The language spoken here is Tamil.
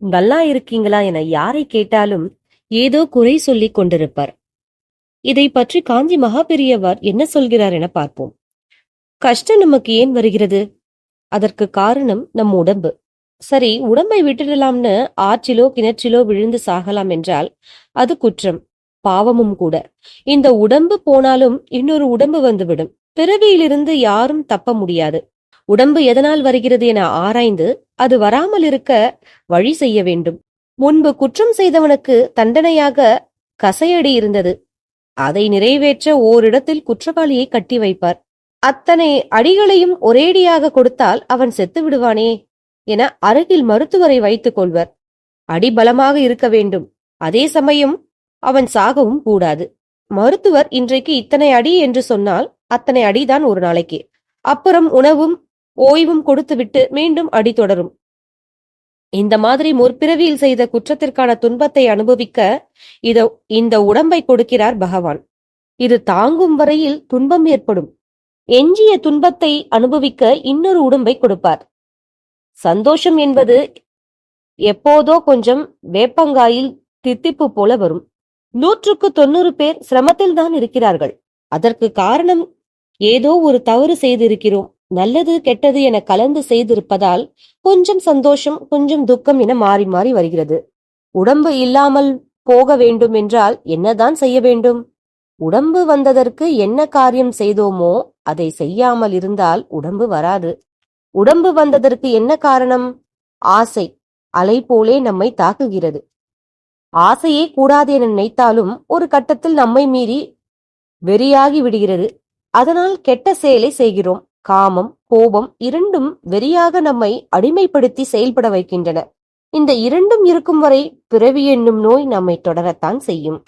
நல்லா இருக்கீங்களா என யாரை கேட்டாலும் ஏதோ குறை சொல்லிக் கொண்டிருப்பார். இதை பற்றி காஞ்சி மகாபெரியவர் என்ன சொல்கிறார் என பார்ப்போம். கஷ்டம் நமக்கு ஏன் வருகிறது? அதற்கு காரணம் நம் உடம்பு. சரி, உடம்பை விட்டுடலாம்னு ஆற்றிலோ கிணற்றிலோ விழுந்து சாகலாம் என்றால் அது குற்றம், பாவமும் கூட. இந்த உடம்பு போனாலும் இன்னொரு உடம்பு வந்துவிடும். பிறவியிலிருந்து யாரும் தப்ப முடியாது. உடம்பு எதனால் வருகிறது என ஆராய்ந்து அது வராமல் இருக்க வழி செய்ய வேண்டும். முன்பு குற்றம் செய்தவனுக்கு தண்டனையாக கசையடி இருந்தது. அதை நிறைவேற்ற ஓரிடத்தில் குற்றவாளியை கட்டி வைப்பார். அத்தனை அடிகளையும் ஒரேடியாக கொடுத்தால் அவன் செத்து விடுவானே என அருகில் மருத்துவரை வைத்துக் கொள்வர். அடி பலமாக இருக்க வேண்டும். அதே சமயம் அவன் சாகவும் கூடாது. மருத்துவர் இன்றைக்கு இத்தனை அடி என்று சொன்னால் அத்தனை அடிதான் ஒரு நாளைக்கு. அப்புறம் உணவும் ஓய்வும் கொடுத்துவிட்டு மீண்டும் அடி தொடரும். இந்த மாதிரி முற்பிறவியில் செய்த குற்றத்திற்கான துன்பத்தை அனுபவிக்க இந்த உடம்பை கொடுக்கிறார் பகவான். இது தாங்கும் வரையில் துன்பம் ஏற்படும். எஞ்சிய துன்பத்தை அனுபவிக்க இன்னொரு உடம்பை கொடுப்பார். சந்தோஷம் என்பது எப்போதோ கொஞ்சம் வேப்பங்காயில் தித்திப்பு போல வரும். 100க்கு 90 பேர் சிரமத்தில் தான் இருக்கிறார்கள். அதற்கு காரணம் ஏதோ ஒரு தவறு செய்திருக்கிறோம். நல்லது கெட்டது என கலந்து செய்திருப்பதால் கொஞ்சம் சந்தோஷம், கொஞ்சம் துக்கம் என மாறி மாறி வருகிறது. உடம்பு இல்லாமல் போக வேண்டும் என்றால் என்னதான் செய்ய வேண்டும்? உடம்பு வந்ததற்கு என்ன காரியம் செய்தோமோ அதை செய்யாமல் இருந்தால் உடம்பு வராது. உடம்பு வந்ததற்கு என்ன காரணம்? ஆசை அலை போலே நம்மை தாக்குகிறது. ஆசையே கூடாது என நினைத்தாலும் ஒரு கட்டத்தில் நம்மை மீறி வெறியாகி விடுகிறது. அதனால் கெட்ட செயலை செய்கிறோம். காமம், கோபம் இரண்டும் வெறியாக நம்மை அடிமைப்படுத்தி செயல்பட வைக்கின்றன. இந்த இரண்டும் இருக்கும் வரை பிறவி என்னும் நோய் நம்மை தொடரத்தான் செய்யும்.